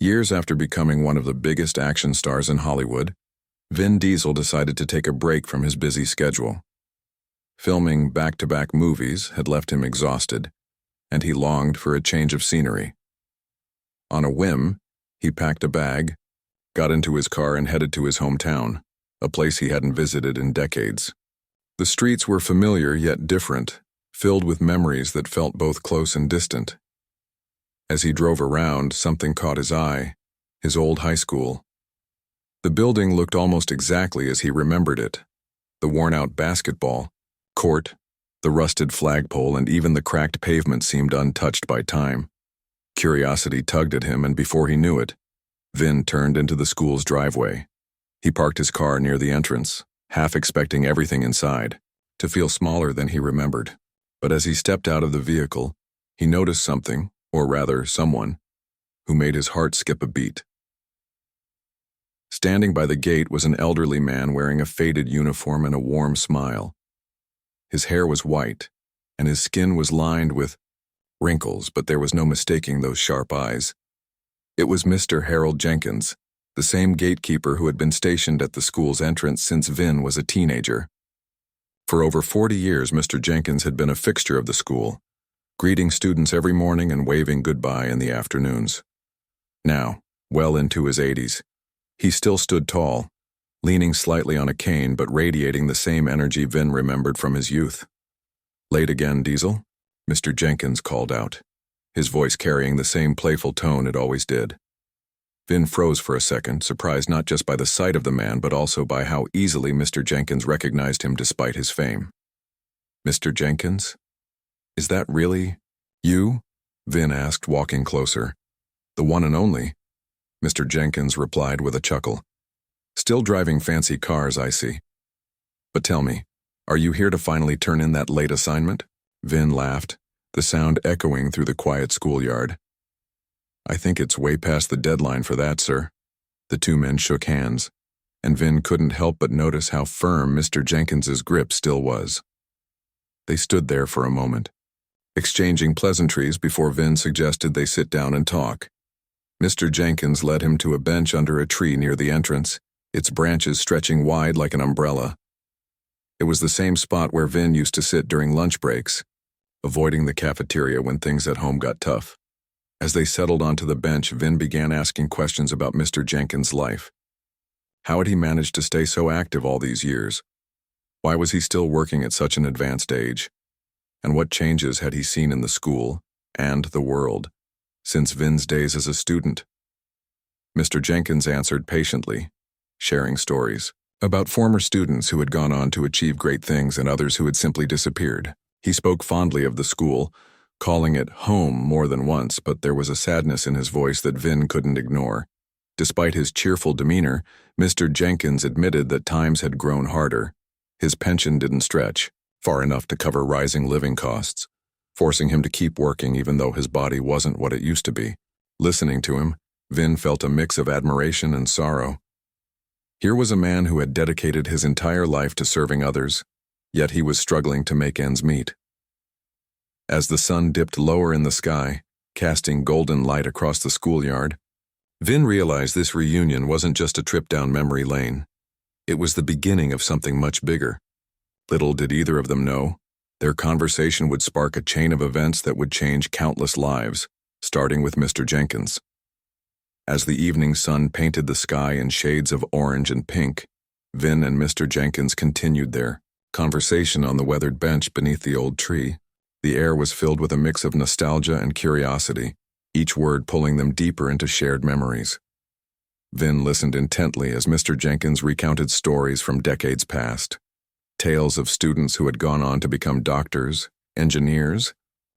Years after becoming one of the biggest action stars in Hollywood, Vin Diesel decided to take a break from his busy schedule. Filming back-to-back movies had left him exhausted, and he longed for a change of scenery. On a whim, he packed a bag, got into his car and headed to his hometown, a place he hadn't visited in decades. The streets were familiar yet different, filled with memories that felt both close and distant. As he drove around, something caught his eye: his old high school. The building looked almost exactly as he remembered it. The worn-out basketball court, the rusted flagpole, and even the cracked pavement seemed untouched by time. Curiosity tugged at him, and before he knew it, Vin turned into the school's driveway. He parked his car near the entrance, half expecting everything inside to feel smaller than he remembered. But as he stepped out of the vehicle, he noticed something, or rather someone, who made his heart skip a beat. Standing by the gate was an elderly man wearing a faded uniform and a warm smile. His hair was white, and his skin was lined with wrinkles, but there was no mistaking those sharp eyes. It was Mr. Harold Jenkins, the same gatekeeper who had been stationed at the school's entrance since Vin was a teenager. For over 40 years, Mr. Jenkins had been a fixture of the school, greeting students every morning and waving goodbye in the afternoons. Now, well into his 80s, he still stood tall, leaning slightly on a cane but radiating the same energy Vin remembered from his youth. "Late again, Diesel?" Mr. Jenkins called out, his voice carrying the same playful tone it always did. Vin froze for a second, surprised not just by the sight of the man but also by how easily Mr. Jenkins recognized him despite his fame. "Mr. Jenkins? Is that really you?" Vin asked, walking closer. "The one and only," Mr. Jenkins replied with a chuckle. "Still driving fancy cars, I see. But tell me, are you here to finally turn in that late assignment?" Vin laughed, the sound echoing through the quiet schoolyard. "I think it's way past the deadline for that, sir." The two men shook hands, and Vin couldn't help but notice how firm Mr. Jenkins's grip still was. They stood there for a moment, exchanging pleasantries before Vin suggested they sit down and talk. Mr. Jenkins led him to a bench under a tree near the entrance, its branches stretching wide like an umbrella. It was the same spot where Vin used to sit during lunch breaks, avoiding the cafeteria when things at home got tough. As they settled onto the bench, Vin began asking questions about Mr. Jenkins' life. How had he managed to stay so active all these years? Why was he still working at such an advanced age? And what changes had he seen in the school and the world since Vin's days as a student? Mr. Jenkins answered patiently, sharing stories about former students who had gone on to achieve great things and others who had simply disappeared. He spoke fondly of the school, calling it home more than once, but there was a sadness in his voice that Vin couldn't ignore. Despite his cheerful demeanor, Mr. Jenkins admitted that times had grown harder. His pension didn't stretch far enough to cover rising living costs, forcing him to keep working even though his body wasn't what it used to be. Listening to him, Vin felt a mix of admiration and sorrow. Here was a man who had dedicated his entire life to serving others, yet he was struggling to make ends meet. As the sun dipped lower in the sky, casting golden light across the schoolyard, Vin realized this reunion wasn't just a trip down memory lane. It was the beginning of something much bigger. Little did either of them know, their conversation would spark a chain of events that would change countless lives, starting with Mr. Jenkins. As the evening sun painted the sky in shades of orange and pink, Vin and Mr. Jenkins continued their conversation on the weathered bench beneath the old tree. The air was filled with a mix of nostalgia and curiosity, each word pulling them deeper into shared memories. Vin listened intently as Mr. Jenkins recounted stories from decades past, tales of students who had gone on to become doctors, engineers,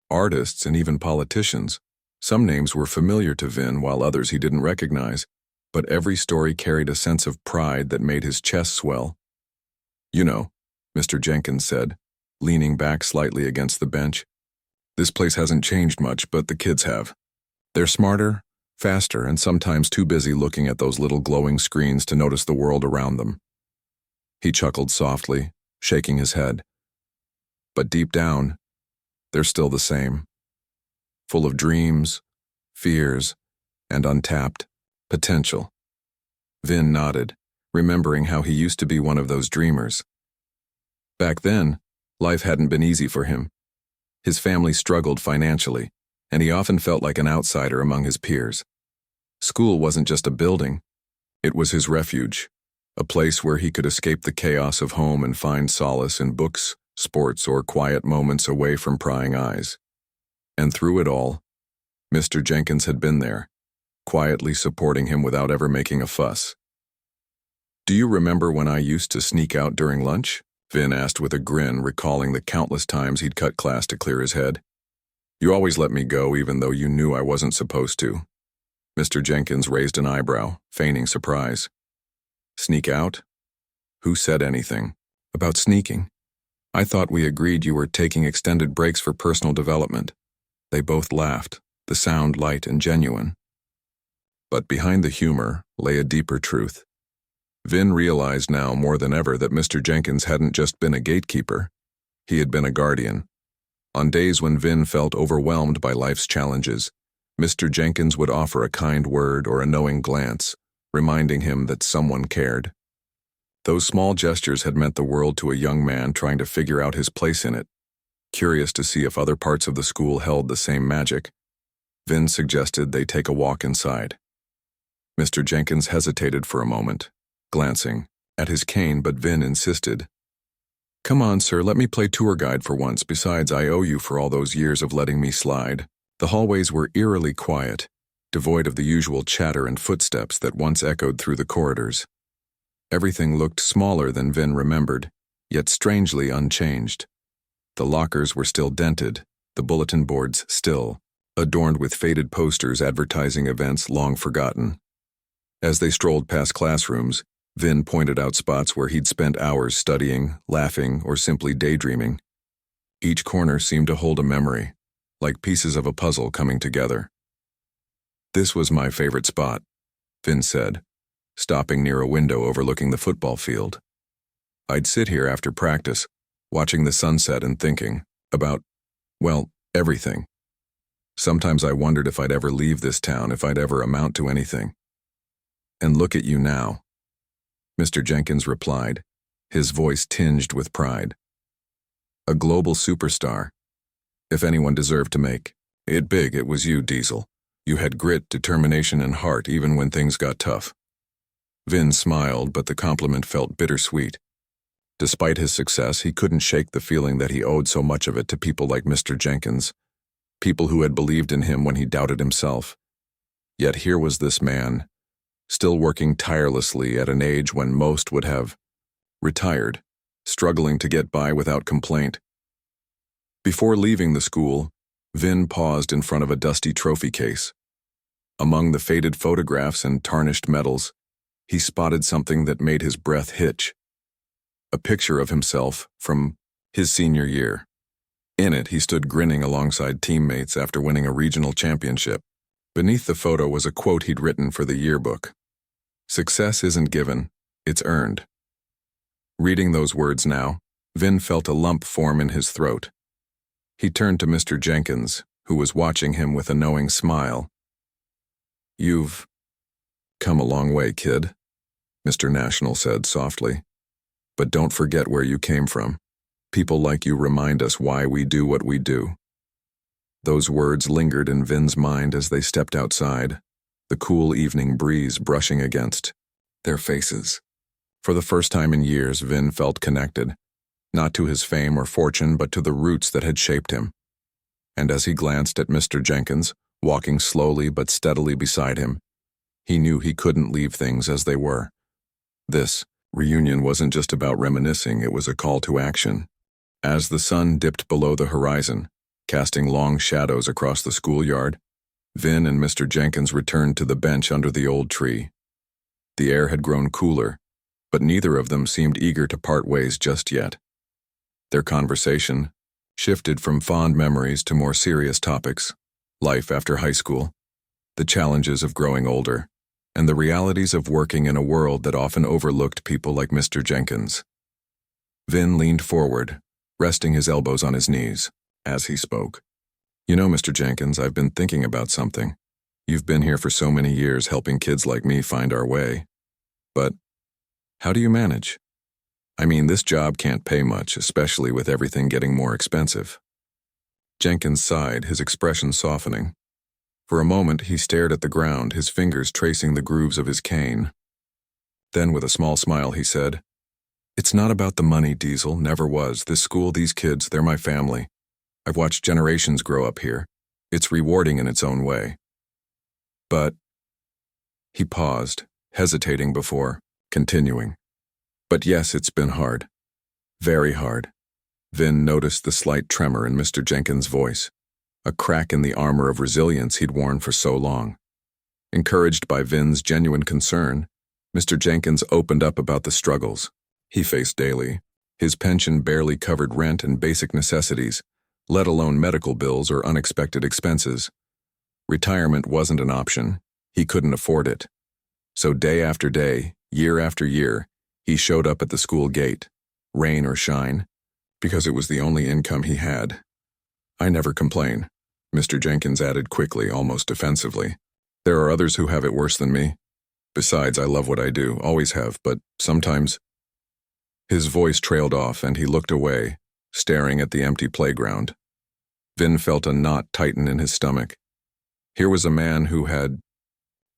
artists, and even politicians. Some names were familiar to Vin while others he didn't recognize, but every story carried a sense of pride that made his chest swell. "You know," Mr. Jenkins said, leaning back slightly against the bench, "this place hasn't changed much, but the kids have. They're smarter, faster, and sometimes too busy looking at those little glowing screens to notice the world around them." He chuckled softly, shaking his head. "But deep down, they're still the same. Full of dreams, fears, and untapped Potential. Vin nodded, remembering how he used to be one of those dreamers. Back then, life hadn't been easy for him. His family struggled financially, and he often felt like an outsider among his peers. School wasn't just a building, it was his refuge, a place where he could escape the chaos of home and find solace in books, sports, or quiet moments away from prying eyes. And through it all, Mr. Jenkins had been there, quietly supporting him without ever making a fuss. "Do you remember when I used to sneak out during lunch?" Vin asked with a grin, recalling the countless times he'd cut class to clear his head. "You always let me go even though you knew I wasn't supposed to." Mr. Jenkins raised an eyebrow, feigning surprise. "Sneak out? Who said anything about sneaking? I thought we agreed you were taking extended breaks for personal development." They both laughed, the sound light and genuine. But behind the humor lay a deeper truth. Vin realized now more than ever that Mr. Jenkins hadn't just been a gatekeeper. He had been a guardian. On days when Vin felt overwhelmed by life's challenges, Mr. Jenkins would offer a kind word or a knowing glance, reminding him that someone cared. Those small gestures had meant the world to a young man trying to figure out his place in it. Curious to see if other parts of the school held the same magic, Vin suggested they take a walk inside. Mr. Jenkins hesitated for a moment, glancing at his cane, but Vin insisted. "Come on, sir, let me play tour guide for once. Besides, I owe you for all those years of letting me slide." The hallways were eerily quiet, devoid of the usual chatter and footsteps that once echoed through the corridors. Everything looked smaller than Vin remembered, yet strangely unchanged. The lockers were still dented, the bulletin boards still, adorned with faded posters advertising events long forgotten. As they strolled past classrooms, Vin pointed out spots where he'd spent hours studying, laughing, or simply daydreaming. Each corner seemed to hold a memory, like pieces of a puzzle coming together. "This was my favorite spot," Vin said, stopping near a window overlooking the football field. "I'd sit here after practice, watching the sunset and thinking about, well, everything. Sometimes I wondered if I'd ever leave this town, if I'd ever amount to anything. And look at you now," Mr. Jenkins replied, his voice tinged with pride. "A global superstar. If anyone deserved to make it big, it was you, Diesel. You had grit, determination, and heart even when things got tough." Vin smiled, but the compliment felt bittersweet. Despite his success, he couldn't shake the feeling that he owed so much of it to people like Mr. Jenkins, people who had believed in him when he doubted himself. Yet here was this man, still working tirelessly at an age when most would have retired, struggling to get by without complaint. Before leaving the school, Vin paused in front of a dusty trophy case. Among the faded photographs and tarnished medals, he spotted something that made his breath hitch. A picture of himself from his senior year. In it, he stood grinning alongside teammates after winning a regional championship. Beneath the photo was a quote he'd written for the yearbook. "Success isn't given, it's earned." Reading those words now, Vin felt a lump form in his throat. He turned to Mr. Jenkins, who was watching him with a knowing smile. "You've come a long way, kid," Mr. National said softly. "But don't forget where you came from. People like you remind us why we do what we do." Those words lingered in Vin's mind as they stepped outside, the cool evening breeze brushing against their faces. For the first time in years, Vin felt connected, not to his fame or fortune, but to the roots that had shaped him. And as he glanced at Mr. Jenkins, walking slowly but steadily beside him, he knew he couldn't leave things as they were. This reunion wasn't just about reminiscing, it was a call to action. As the sun dipped below the horizon, casting long shadows across the schoolyard, Vin and Mr. Jenkins returned to the bench under the old tree. The air had grown cooler, but neither of them seemed eager to part ways just yet. Their conversation shifted from fond memories to more serious topics: life after high school, the challenges of growing older, and the realities of working in a world that often overlooked people like Mr. Jenkins. Vin leaned forward, resting his elbows on his knees, as he spoke. "You know, Mr. Jenkins, I've been thinking about something." You've been here for so many years helping kids like me find our way. But how do you manage? I mean, this job can't pay much, especially with everything getting more expensive." Jenkins sighed, his expression softening. For a moment, he stared at the ground, his fingers tracing the grooves of his cane. Then, with a small smile, he said, "It's not about the money, Diesel, never was. This school, these kids, they're my family. I've watched generations grow up here. It's rewarding in its own way. But," he paused, hesitating before continuing. "But yes, it's been hard. Very hard." Vin noticed the slight tremor in Mr. Jenkins' voice, a crack in the armor of resilience he'd worn for so long. Encouraged by Vin's genuine concern, Mr. Jenkins opened up about the struggles he faced daily. His pension barely covered rent and basic necessities, let alone medical bills or unexpected expenses. Retirement wasn't an option. He couldn't afford it. So day after day, year after year, he showed up at the school gate, rain or shine, because it was the only income he had. "I never complain," Mr. Jenkins added quickly, almost defensively. "There are others who have it worse than me. Besides, I love what I do, always have, but sometimes—" His voice trailed off and he looked away, staring at the empty playground. Vin felt a knot tighten in his stomach. Here was a man who had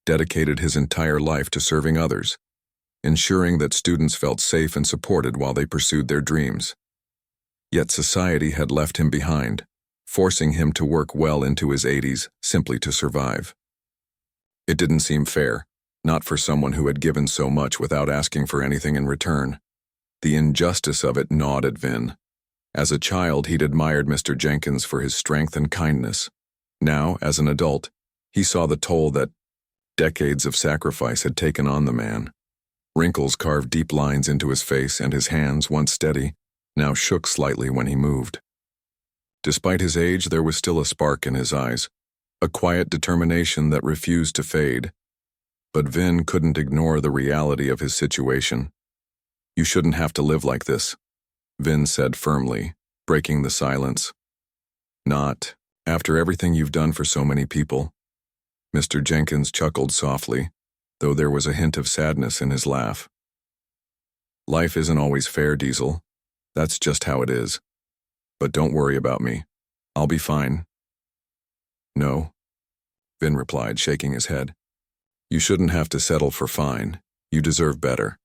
dedicated his entire life to serving others, ensuring that students felt safe and supported while they pursued their dreams. Yet society had left him behind, forcing him to work well into his 80s simply to survive. It didn't seem fair, not for someone who had given so much without asking for anything in return. The injustice of it gnawed at Vin. As a child, he'd admired Mr. Jenkins for his strength and kindness. Now, as an adult, he saw the toll that decades of sacrifice had taken on the man. Wrinkles carved deep lines into his face, and his hands, once steady, now shook slightly when he moved. Despite his age, there was still a spark in his eyes, a quiet determination that refused to fade. But Vin couldn't ignore the reality of his situation. "You shouldn't have to live like this," Vin said firmly, breaking the silence. "Not after everything you've done for so many people." Mr. Jenkins chuckled softly, though there was a hint of sadness in his laugh. "Life isn't always fair, Diesel. That's just how it is. But don't worry about me. I'll be fine." "No," Vin replied, shaking his head. "You shouldn't have to settle for fine. You deserve better."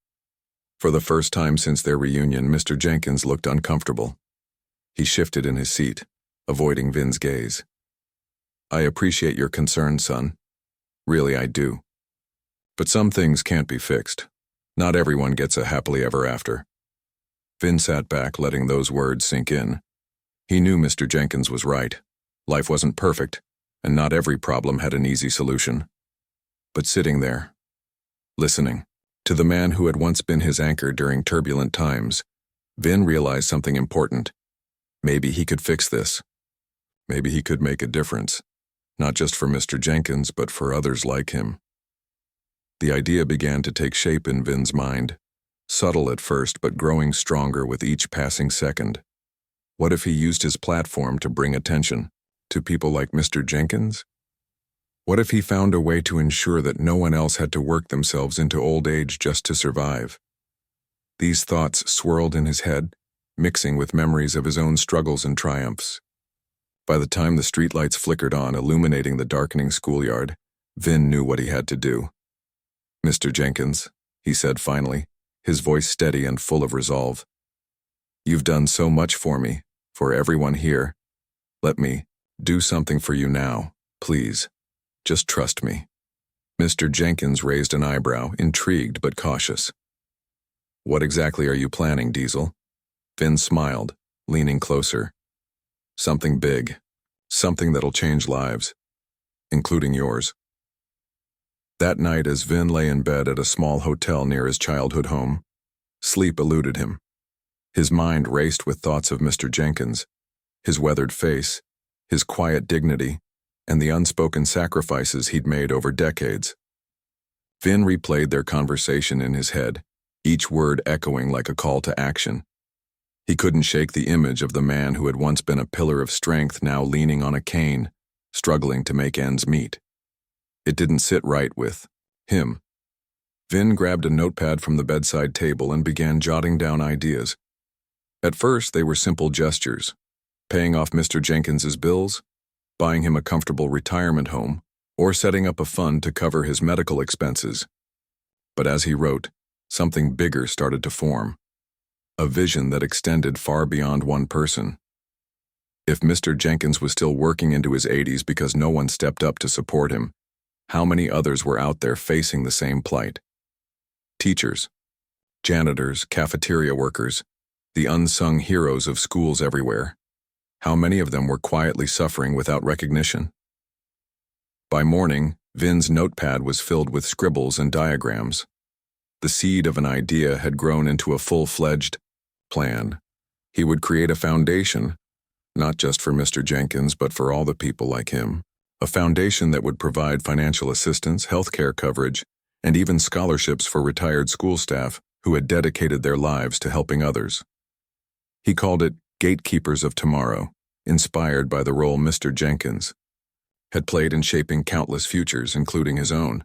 For the first time since their reunion, Mr. Jenkins looked uncomfortable. He shifted in his seat, avoiding Vin's gaze. "I appreciate your concern, son. Really, I do. But some things can't be fixed. Not everyone gets a happily ever after." Vin sat back, letting those words sink in. He knew Mr. Jenkins was right. Life wasn't perfect, and not every problem had an easy solution. But sitting there, listening to the man who had once been his anchor during turbulent times, Vin realized something important. Maybe he could fix this. Maybe he could make a difference, not just for Mr. Jenkins, but for others like him. The idea began to take shape in Vin's mind, subtle at first but growing stronger with each passing second. What if he used his platform to bring attention to people like Mr. Jenkins? What if he found a way to ensure that no one else had to work themselves into old age just to survive? These thoughts swirled in his head, mixing with memories of his own struggles and triumphs. By the time the streetlights flickered on, illuminating the darkening schoolyard, Vin knew what he had to do. "Mr. Jenkins," he said finally, his voice steady and full of resolve. "You've done so much for me, for everyone here. Let me do something for you now, please. Just trust me." Mr. Jenkins raised an eyebrow, intrigued but cautious. "What exactly are you planning, Diesel?" Vin smiled, leaning closer. "Something big. Something that'll change lives, including yours." That night, as Vin lay in bed at a small hotel near his childhood home, sleep eluded him. His mind raced with thoughts of Mr. Jenkins, his weathered face, his quiet dignity, and the unspoken sacrifices he'd made over decades. Vin replayed their conversation in his head, each word echoing like a call to action. He couldn't shake the image of the man who had once been a pillar of strength, now leaning on a cane, struggling to make ends meet. It didn't sit right with him. Vin grabbed a notepad from the bedside table and began jotting down ideas. At first, they were simple gestures: paying off Mr. Jenkins's bills, buying him a comfortable retirement home, or setting up a fund to cover his medical expenses. But as he wrote, something bigger started to form. A vision that extended far beyond one person. If Mr. Jenkins was still working into his 80s because no one stepped up to support him, how many others were out there facing the same plight? Teachers, janitors, cafeteria workers, the unsung heroes of schools everywhere. How many of them were quietly suffering without recognition? By morning, Vin's notepad was filled with scribbles and diagrams. The seed of an idea had grown into a full-fledged plan. He would create a foundation, not just for Mr. Jenkins, but for all the people like him. A foundation that would provide financial assistance, healthcare coverage, and even scholarships for retired school staff who had dedicated their lives to helping others. He called it Gatekeepers of Tomorrow, inspired by the role Mr. Jenkins had played in shaping countless futures, including his own.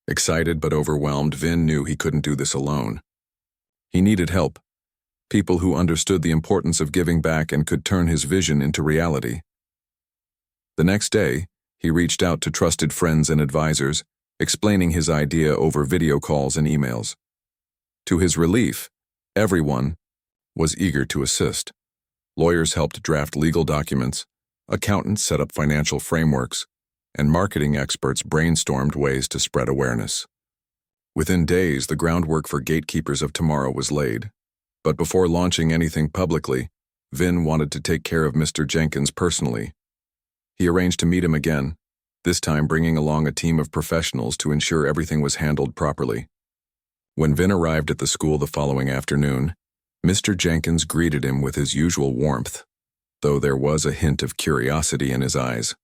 Excited but overwhelmed, Vin knew he couldn't do this alone. He needed help. People who understood the importance of giving back and could turn his vision into reality. The next day, he reached out to trusted friends and advisors, explaining his idea over video calls and emails. To his relief, everyone was eager to assist. Lawyers helped draft legal documents, accountants set up financial frameworks, and marketing experts brainstormed ways to spread awareness. Within days, the groundwork for Gatekeepers of Tomorrow was laid. But before launching anything publicly, Vin wanted to take care of Mr. Jenkins personally. He arranged to meet him again, this time bringing along a team of professionals to ensure everything was handled properly. When Vin arrived at the school the following afternoon, Mr. Jenkins greeted him with his usual warmth, though there was a hint of curiosity in his eyes.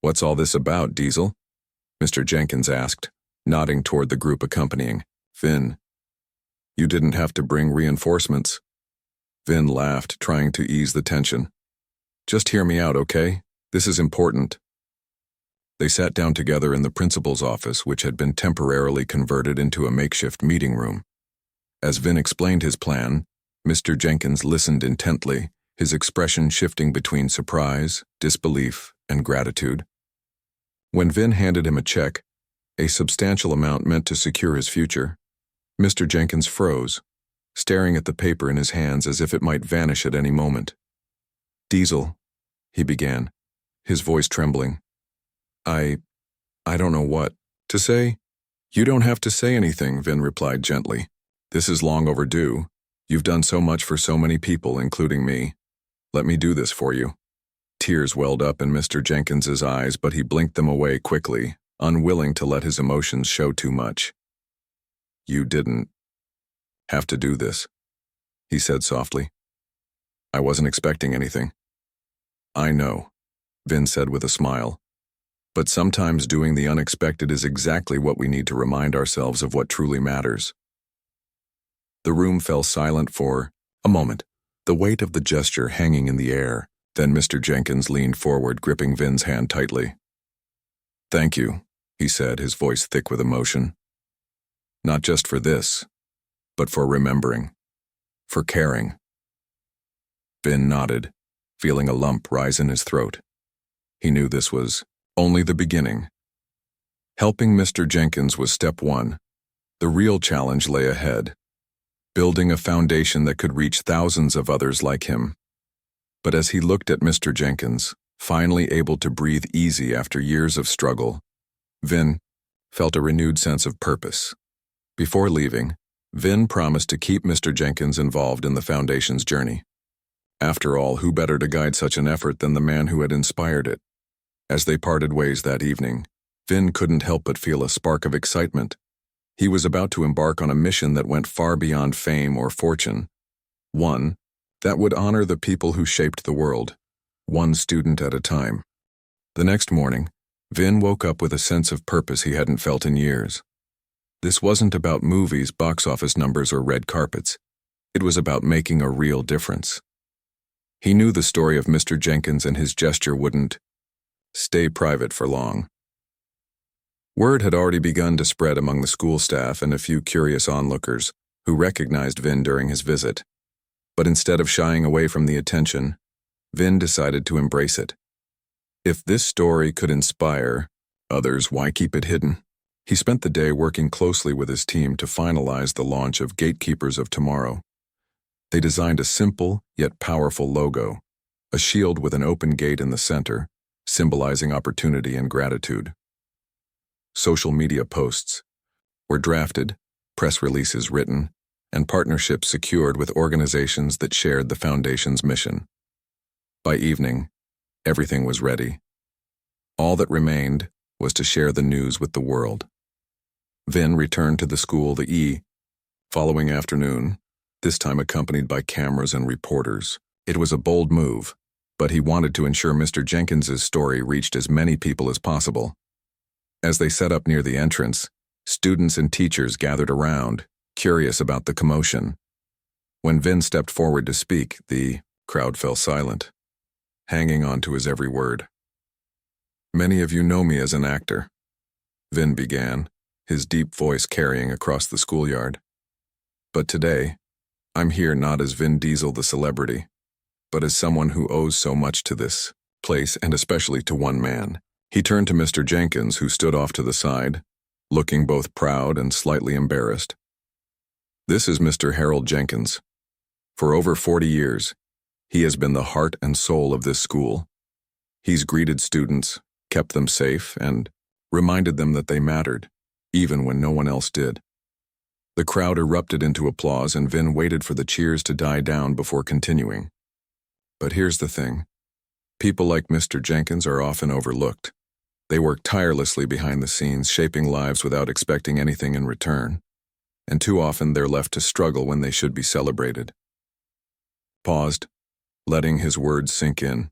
"What's all this about, Diesel?" Mr. Jenkins asked, nodding toward the group accompanying Vin. "You didn't have to bring reinforcements." Vin laughed, trying to ease the tension. "Just hear me out, okay? This is important." They sat down together in the principal's office, which had been temporarily converted into a makeshift meeting room. As Vin explained his plan, Mr. Jenkins listened intently, his expression shifting between surprise, disbelief, and gratitude. When Vin handed him a check, a substantial amount meant to secure his future, Mr. Jenkins froze, staring at the paper in his hands as if it might vanish at any moment. "Diesel," he began, his voice trembling. I don't know what to say." "You don't have to say anything," Vin replied gently. "This is long overdue. You've done so much for so many people, including me. Let me do this for you." Tears welled up in Mr. Jenkins's eyes, but he blinked them away quickly, unwilling to let his emotions show too much. "You didn't have to do this," he said softly. "I wasn't expecting anything." "I know," Vin said with a smile. "But sometimes doing the unexpected is exactly what we need to remind ourselves of what truly matters." The room fell silent for a moment, the weight of the gesture hanging in the air. Then Mr. Jenkins leaned forward, gripping Vin's hand tightly. "Thank you," he said, his voice thick with emotion. "Not just for this, but for remembering, for caring." Vin nodded, feeling a lump rise in his throat. He knew this was only the beginning. Helping Mr. Jenkins was step one. The real challenge lay ahead, building a foundation that could reach thousands of others like him. But as he looked at Mr. Jenkins, finally able to breathe easy after years of struggle, Vin felt a renewed sense of purpose. Before leaving, Vin promised to keep Mr. Jenkins involved in the Foundation's journey. After all, who better to guide such an effort than the man who had inspired it? As they parted ways that evening, Vin couldn't help but feel a spark of excitement. He was about to embark on a mission that went far beyond fame or fortune. One that would honor the people who shaped the world, one student at a time. The next morning, Vin woke up with a sense of purpose he hadn't felt in years. This wasn't about movies, box office numbers, or red carpets. It was about making a real difference. He knew the story of Mr. Jenkins and his gesture wouldn't stay private for long. Word had already begun to spread among the school staff and a few curious onlookers who recognized Vin during his visit. But instead of shying away from the attention, Vin decided to embrace it. If this story could inspire others, why keep it hidden? He spent the day working closely with his team to finalize the launch of Gatekeepers of Tomorrow. They designed a simple yet powerful logo, a shield with an open gate in the center, symbolizing opportunity and gratitude. Social media posts were drafted, press releases written, and partnerships secured with organizations that shared the Foundation's mission. By evening, everything was ready. All that remained was to share the news with the world. Vin returned to the school the following afternoon, this time accompanied by cameras and reporters. It was a bold move, but he wanted to ensure Mr. Jenkins's story reached as many people as possible. As they set up near the entrance, students and teachers gathered around, curious about the commotion. When Vin stepped forward to speak, the crowd fell silent, hanging on to his every word. "Many of you know me as an actor," Vin began, his deep voice carrying across the schoolyard. "But today, I'm here not as Vin Diesel the celebrity, but as someone who owes so much to this place and especially to one man." He turned to Mr. Jenkins, who stood off to the side, looking both proud and slightly embarrassed. "This is Mr. Harold Jenkins. For over 40 years, he has been the heart and soul of this school. He's greeted students, kept them safe, and reminded them that they mattered, even when no one else did." The crowd erupted into applause, and Vin waited for the cheers to die down before continuing. "But here's the thing. People like Mr. Jenkins are often overlooked. They work tirelessly behind the scenes, shaping lives without expecting anything in return. And too often they're left to struggle when they should be celebrated." Paused, letting his words sink in.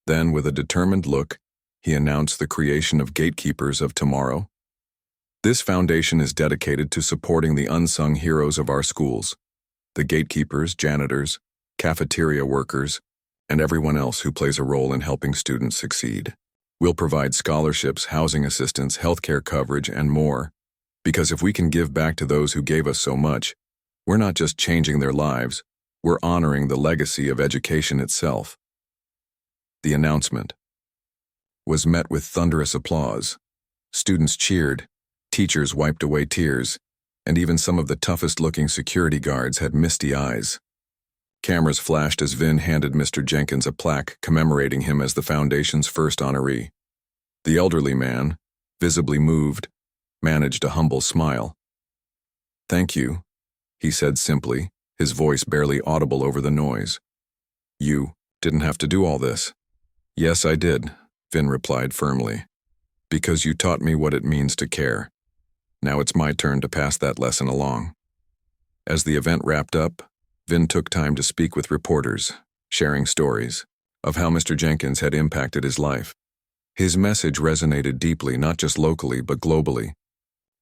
Then, with a determined look, he announced the creation of Gatekeepers of Tomorrow. "This foundation is dedicated to supporting the unsung heroes of our schools, the gatekeepers, janitors, cafeteria workers, and everyone else who plays a role in helping students succeed. We'll provide scholarships, housing assistance, healthcare coverage, and more, because if we can give back to those who gave us so much, we're not just changing their lives, we're honoring the legacy of education itself." The announcement was met with thunderous applause. Students cheered, teachers wiped away tears, and even some of the toughest-looking security guards had misty eyes. Cameras flashed as Vin handed Mr. Jenkins a plaque commemorating him as the Foundation's first honoree. The elderly man, visibly moved, managed a humble smile. "Thank you," he said simply, his voice barely audible over the noise. "You didn't have to do all this." "Yes, I did," Vin replied firmly, "because you taught me what it means to care. Now it's my turn to pass that lesson along." As the event wrapped up, Vin took time to speak with reporters, sharing stories of how Mr. Jenkins had impacted his life. His message resonated deeply, not just locally, but globally.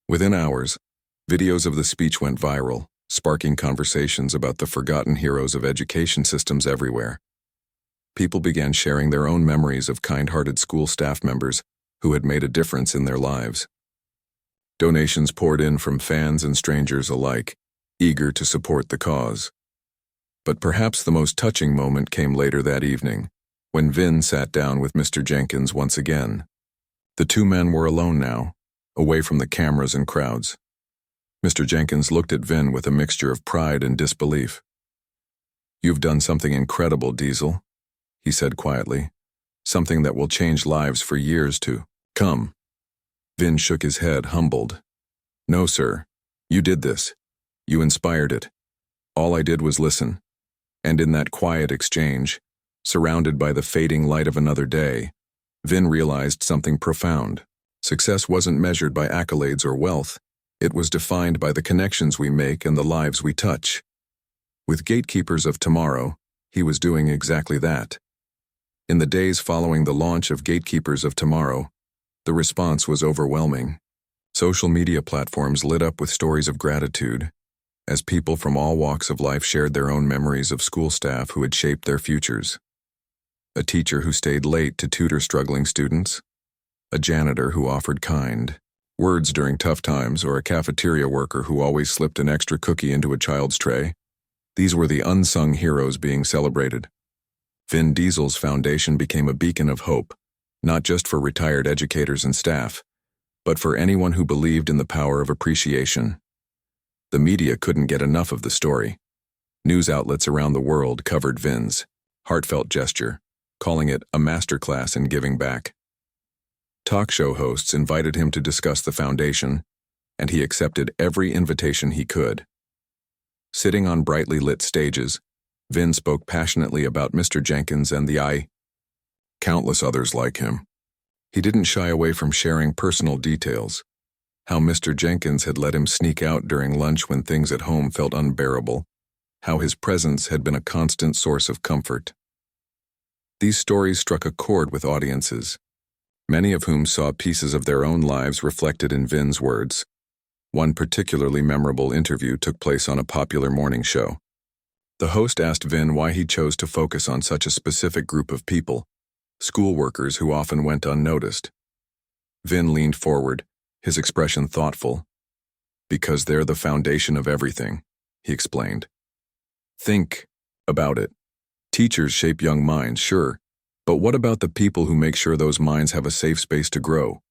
Within hours, videos of the speech went viral, sparking conversations about the forgotten heroes of education systems everywhere. People began sharing their own memories of kind-hearted school staff members who had made a difference in their lives. Donations poured in from fans and strangers alike, eager to support the cause. But perhaps the most touching moment came later that evening, when Vin sat down with Mr. Jenkins once again. The two men were alone now, away from the cameras and crowds. Mr. Jenkins looked at Vin with a mixture of pride and disbelief. "You've done something incredible, Diesel," he said quietly. "Something that will change lives for years to come." Vin shook his head, humbled. "No, sir. You did this. You inspired it. All I did was listen." And in that quiet exchange, surrounded by the fading light of another day, Vin realized something profound. Success wasn't measured by accolades or wealth. It was defined by the connections we make and the lives we touch. With Gatekeepers of Tomorrow, he was doing exactly that. In the days following the launch of Gatekeepers of Tomorrow, the response was overwhelming. Social media platforms lit up with stories of gratitude, as people from all walks of life shared their own memories of school staff who had shaped their futures. A teacher who stayed late to tutor struggling students, a janitor who offered kind, words during tough times, or a cafeteria worker who always slipped an extra cookie into a child's tray. These were the unsung heroes being celebrated. Vin Diesel's foundation became a beacon of hope, not just for retired educators and staff, but for anyone who believed in the power of appreciation. The media couldn't get enough of the story. News outlets around the world covered Vin's heartfelt gesture, calling it a masterclass in giving back. Talk show hosts invited him to discuss the foundation, and he accepted every invitation he could. Sitting on brightly lit stages, Vin spoke passionately about Mr. Jenkins and the countless others like him. He didn't shy away from sharing personal details, how Mr. Jenkins had let him sneak out during lunch when things at home felt unbearable, how his presence had been a constant source of comfort. These stories struck a chord with audiences, many of whom saw pieces of their own lives reflected in Vin's words. One particularly memorable interview took place on a popular morning show. The host asked Vin why he chose to focus on such a specific group of people, school workers who often went unnoticed. Vin leaned forward, his expression thoughtful. "Because they're the foundation of everything," he explained. "Think about it. Teachers shape young minds, sure, but what about the people who make sure those minds have a safe space to grow?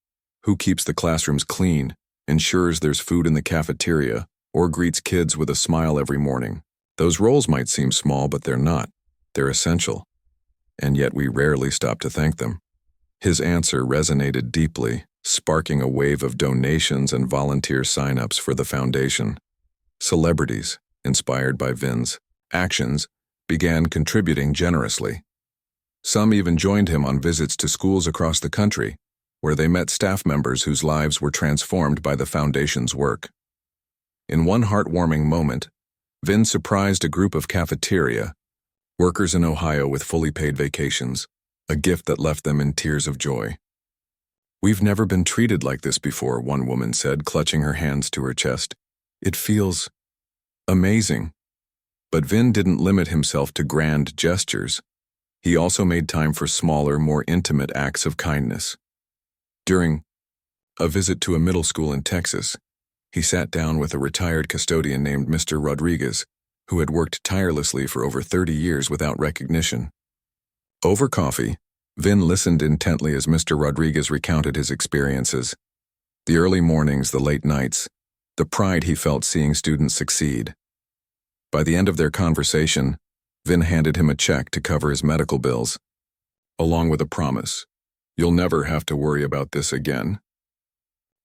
Who keeps the classrooms clean, ensures there's food in the cafeteria, or greets kids with a smile every morning? Those roles might seem small, but they're not. They're essential. And yet we rarely stop to thank them." His answer resonated deeply, sparking a wave of donations and volunteer sign-ups for the foundation. Celebrities, inspired by Vin's actions, began contributing generously. Some even joined him on visits to schools across the country, where they met staff members whose lives were transformed by the foundation's work. In one heartwarming moment, Vin surprised a group of cafeteria workers in Ohio with fully paid vacations, a gift that left them in tears of joy. "We've never been treated like this before," one woman said, clutching her hands to her chest. "It feels amazing." But Vin didn't limit himself to grand gestures. He also made time for smaller, more intimate acts of kindness. During a visit to a middle school in Texas, he sat down with a retired custodian named Mr. Rodriguez, who had worked tirelessly for over 30 years without recognition. Over coffee, Vin listened intently as Mr. Rodriguez recounted his experiences. The early mornings, the late nights, the pride he felt seeing students succeed. By the end of their conversation, Vin handed him a check to cover his medical bills, along with a promise, "You'll never have to worry about this again."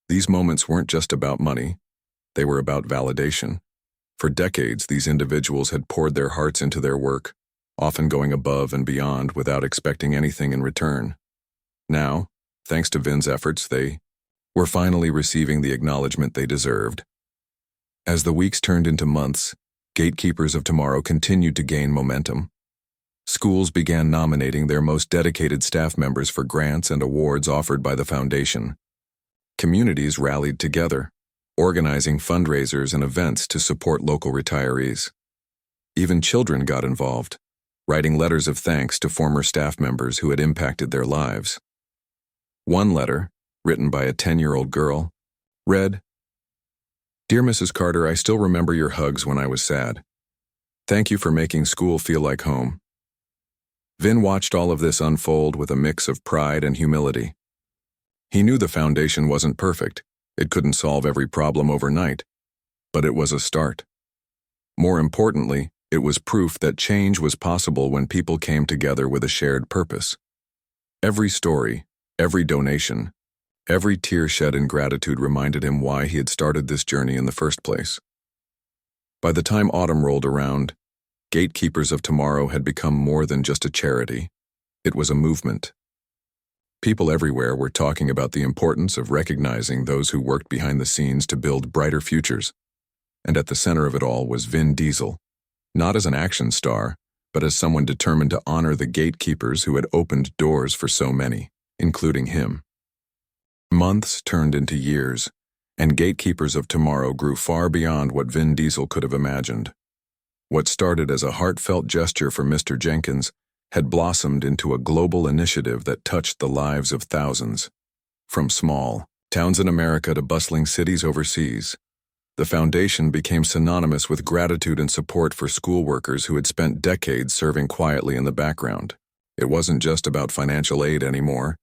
These moments weren't just about money, they were about validation. For decades, these individuals had poured their hearts into their work, often going above and beyond without expecting anything in return. Now, thanks to Vin's efforts, they were finally receiving the acknowledgement they deserved. As the weeks turned into months, Gatekeepers of Tomorrow continued to gain momentum. Schools began nominating their most dedicated staff members for grants and awards offered by the foundation. Communities rallied together, organizing fundraisers and events to support local retirees. Even children got involved, writing letters of thanks to former staff members who had impacted their lives. One letter, written by a 10-year-old girl, read, "Dear Mrs. Carter, I still remember your hugs when I was sad. Thank you for making school feel like home." Vin watched all of this unfold with a mix of pride and humility. He knew the foundation wasn't perfect. It couldn't solve every problem overnight, but it was a start. More importantly, it was proof that change was possible when people came together with a shared purpose. Every story, every donation, every tear shed in gratitude reminded him why he had started this journey in the first place. By the time autumn rolled around, Gatekeepers of Tomorrow had become more than just a charity. It was a movement. People everywhere were talking about the importance of recognizing those who worked behind the scenes to build brighter futures. And at the center of it all was Vin Diesel, not as an action star, but as someone determined to honor the gatekeepers who had opened doors for so many, including him. Months turned into years, and Gatekeepers of Tomorrow grew far beyond what Vin Diesel could have imagined. What started as a heartfelt gesture for Mr. Jenkins had blossomed into a global initiative that touched the lives of thousands. From small, Towns in America to bustling cities overseas. The foundation became synonymous with gratitude and support for school workers who had spent decades serving quietly in the background. It wasn't just about financial aid anymore.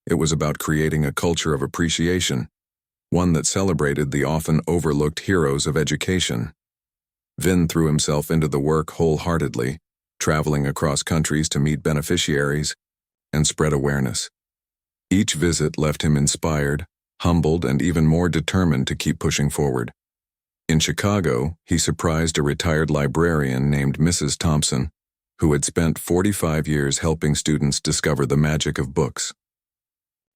It was about creating a culture of appreciation, one that celebrated the often overlooked heroes of education. Vin threw himself into the work wholeheartedly, traveling across countries to meet beneficiaries and spread awareness. Each visit left him inspired, humbled, and even more determined to keep pushing forward. In Chicago, he surprised a retired librarian named Mrs. Thompson, who had spent 45 years helping students discover the magic of books.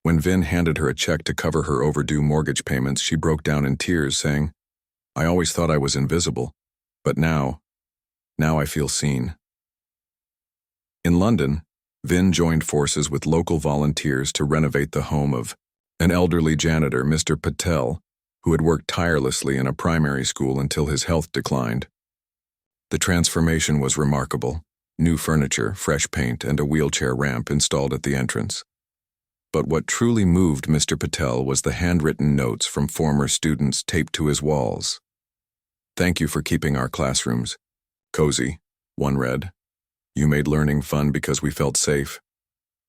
When Vin handed her a check to cover her overdue mortgage payments, she broke down in tears, saying, "I always thought I was invisible, but now I feel seen." In London, Vin joined forces with local volunteers to renovate the home of an elderly janitor, Mr. Patel, who had worked tirelessly in a primary school until his health declined. The transformation was remarkable: new furniture, fresh paint, and a wheelchair ramp installed at the entrance. But what truly moved Mr. Patel was the handwritten notes from former students taped to his walls. "Thank you for keeping our classrooms cozy," one read. "You made learning fun because we felt safe."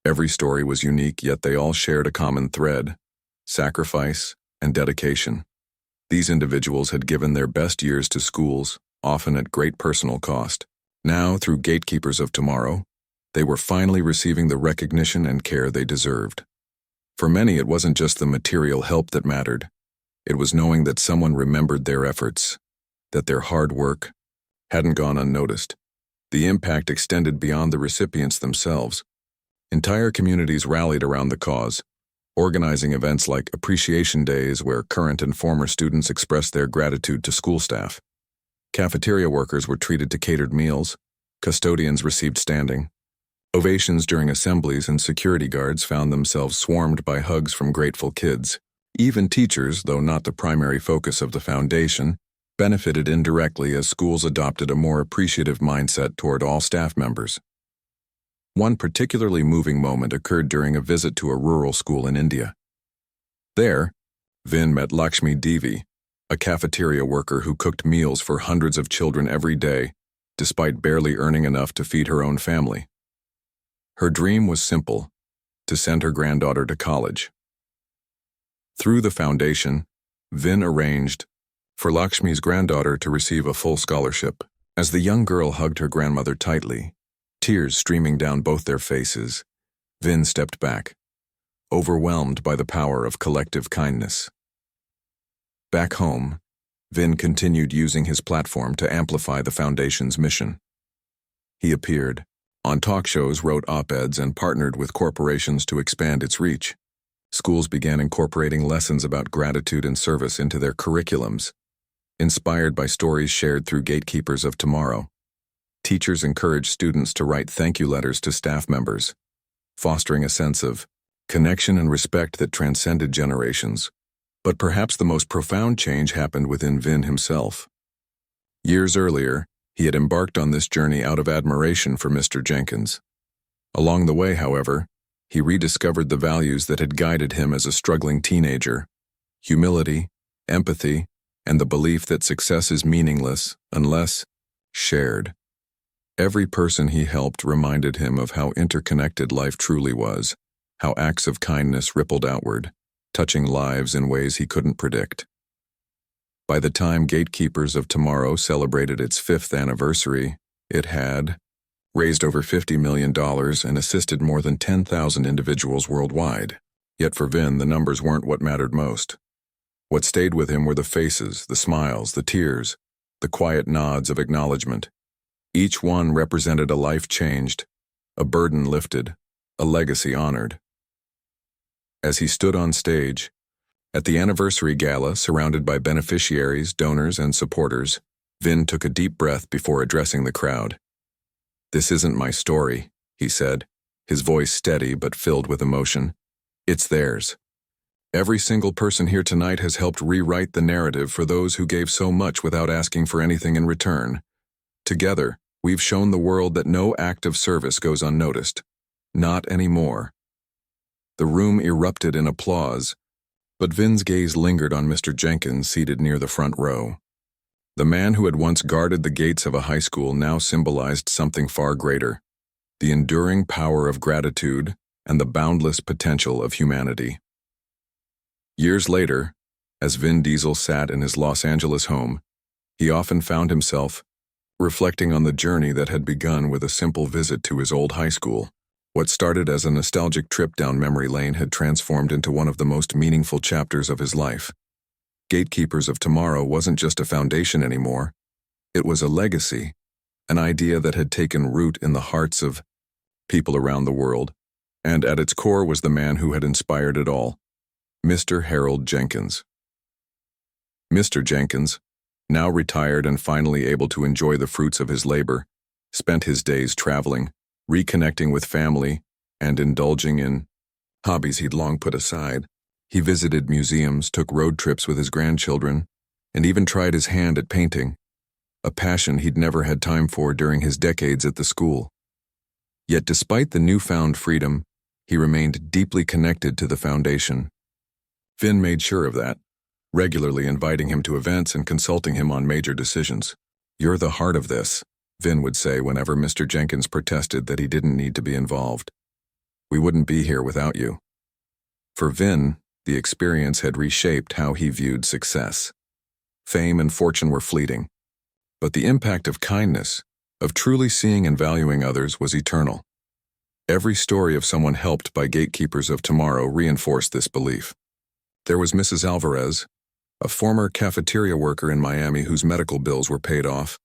Every story was unique, yet they all shared a common thread: sacrifice and dedication. These individuals had given their best years to schools, often at great personal cost. Now, through Gatekeepers of Tomorrow, they were finally receiving the recognition and care they deserved. For many, it wasn't just the material help that mattered. It was knowing that someone remembered their efforts, that their hard work hadn't gone unnoticed. The impact extended beyond the recipients themselves. Entire communities rallied around the cause, organizing events like appreciation days where current and former students expressed their gratitude to school staff. Cafeteria workers were treated to catered meals, custodians received standing ovations during assemblies, and security guards found themselves swarmed by hugs from grateful kids. Even teachers, though not the primary focus of the foundation, benefited indirectly as schools adopted a more appreciative mindset toward all staff members. One particularly moving moment occurred during a visit to a rural school in India. There, Vin met Lakshmi Devi, a cafeteria worker who cooked meals for hundreds of children every day, despite barely earning enough to feed her own family. Her dream was simple: to send her granddaughter to college. Through the foundation, Vin arranged for Lakshmi's granddaughter to receive a full scholarship. As the young girl hugged her grandmother tightly, tears streaming down both their faces, Vin stepped back, overwhelmed by the power of collective kindness. Back home, Vin continued using his platform to amplify the foundation's mission. He appeared on talk shows, wrote op-eds, and partnered with corporations to expand its reach. Schools began incorporating lessons about gratitude and service into their curriculums. Inspired by stories shared through Gatekeepers of Tomorrow, teachers encouraged students to write thank you letters to staff members, fostering a sense of connection and respect that transcended generations. But perhaps the most profound change happened within Vin himself. Years earlier, he had embarked on this journey out of admiration for Mr. Jenkins. Along the way, however, he rediscovered the values that had guided him as a struggling teenager: humility, empathy, and the belief that success is meaningless unless shared. Every person he helped reminded him of how interconnected life truly was, how acts of kindness rippled outward, touching lives in ways he couldn't predict. By the time Gatekeepers of Tomorrow celebrated its 5th anniversary, it had raised over $50 million and assisted more than 10,000 individuals worldwide. Yet for Vin, the numbers weren't what mattered most. What stayed with him were the faces, the smiles, the tears, the quiet nods of acknowledgement. Each one represented a life changed, a burden lifted, a legacy honored. As he stood on stage, at the anniversary gala, surrounded by beneficiaries, donors, and supporters, Vin took a deep breath before addressing the crowd. "This isn't my story," he said, his voice steady but filled with emotion. "It's theirs. Every single person here tonight has helped rewrite the narrative for those who gave so much without asking for anything in return. Together, we've shown the world that no act of service goes unnoticed. Not anymore." The room erupted in applause, But Vin's gaze lingered on Mr. Jenkins seated near the front row. The man who had once guarded the gates of a high school now symbolized something far greater: the enduring power of gratitude and the boundless potential of humanity. Years later, as Vin Diesel sat in his Los Angeles home, he often found himself reflecting on the journey that had begun with a simple visit to his old high school. What started as a nostalgic trip down memory lane had transformed into one of the most meaningful chapters of his life. Gatekeepers of Tomorrow wasn't just a foundation anymore. It was a legacy, an idea that had taken root in the hearts of people around the world, and at its core was the man who had inspired it all, Mr. Harold Jenkins. Mr. Jenkins, now retired and finally able to enjoy the fruits of his labor, spent his days traveling, reconnecting with family, and indulging in hobbies he'd long put aside. He visited museums, took road trips with his grandchildren, and even tried his hand at painting, a passion he'd never had time for during his decades at the school. Yet despite the newfound freedom, he remained deeply connected to the foundation. Vin made sure of that, regularly inviting him to events and consulting him on major decisions. "You're the heart of this," Vin would say whenever Mr. Jenkins protested that he didn't need to be involved. "We wouldn't be here without you." For Vin, the experience had reshaped how he viewed success. Fame and fortune were fleeting, but the impact of kindness, of truly seeing and valuing others, was eternal. Every story of someone helped by Gatekeepers of Tomorrow reinforced this belief. There was Mrs. Alvarez, a former cafeteria worker in Miami whose medical bills were paid off,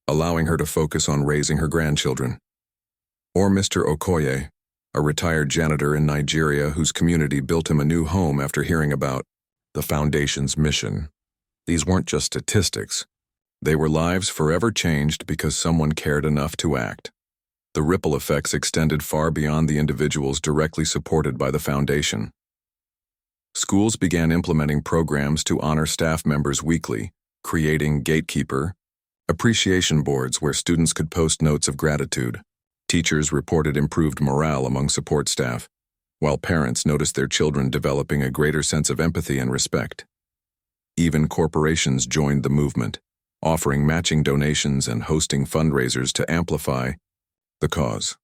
allowing her to focus on raising her grandchildren. Or Mr. Okoye, a retired janitor in Nigeria whose community built him a new home after hearing about the foundation's mission. These weren't just statistics. They were lives forever changed because someone cared enough to act. The ripple effects extended far beyond the individuals directly supported by the foundation. Schools began implementing programs to honor staff members weekly, creating Gatekeeper appreciation boards where students could post notes of gratitude. Teachers reported improved morale among support staff, while parents noticed their children developing a greater sense of empathy and respect. Even corporations joined the movement, offering matching donations and hosting fundraisers to amplify the cause.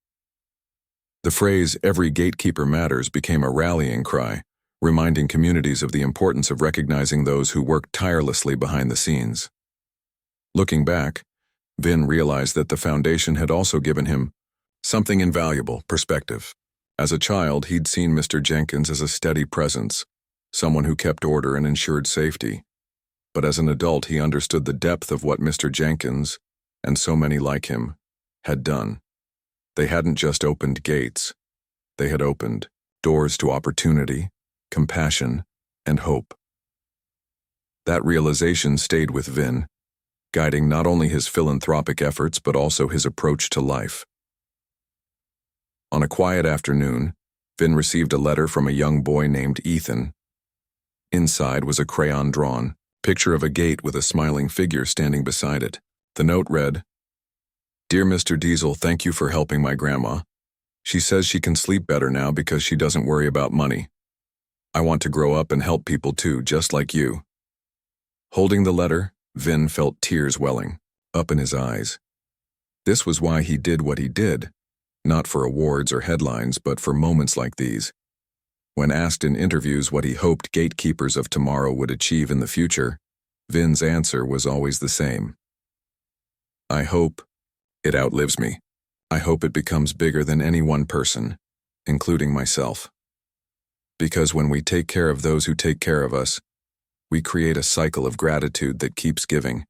The phrase "every gatekeeper matters" became a rallying cry, reminding communities of the importance of recognizing those who worked tirelessly behind the scenes. Looking back, Vin realized that the foundation had also given him something invaluable: perspective. As a child, he'd seen Mr. Jenkins as a steady presence, someone who kept order and ensured safety. But as an adult, he understood the depth of what Mr. Jenkins, and so many like him, had done. They hadn't just opened gates. They had opened doors to opportunity, compassion, and hope. That realization stayed with Vin, guiding not only his philanthropic efforts but also his approach to life. On a quiet afternoon, Vin received a letter from a young boy named Ethan. Inside was a crayon-drawn picture of a gate with a smiling figure standing beside it. The note read, "Dear Mr. Diesel, thank you for helping my grandma. She says she can sleep better now because she doesn't worry about money. I want to grow up and help people too, just like you." Holding the letter, Vin felt tears welling up in his eyes. This was why he did what he did, not for awards or headlines, but for moments like these. When asked in interviews what he hoped Gatekeepers of Tomorrow would achieve in the future, Vin's answer was always the same. "I hope it outlives me. I hope it becomes bigger than any one person, including myself. Because when we take care of those who take care of us, we create a cycle of gratitude that keeps giving."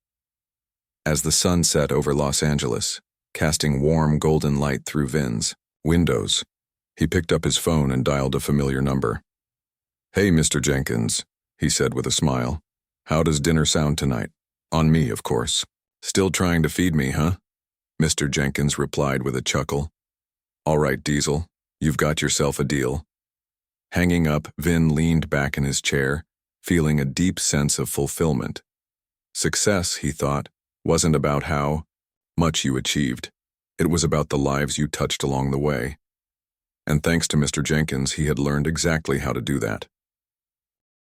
As the sun set over Los Angeles, casting warm golden light through Vin's windows, he picked up his phone and dialed a familiar number. "Hey, Mr. Jenkins," he said with a smile. "How does dinner sound tonight? On me, of course." "Still trying to feed me, huh?" Mr. Jenkins replied with a chuckle. "All right, Diesel, you've got yourself a deal." Hanging up, Vin leaned back in his chair, feeling a deep sense of fulfillment. Success, he thought, wasn't about how much you achieved. It was about the lives you touched along the way. And thanks to Mr. Jenkins, he had learned exactly how to do that.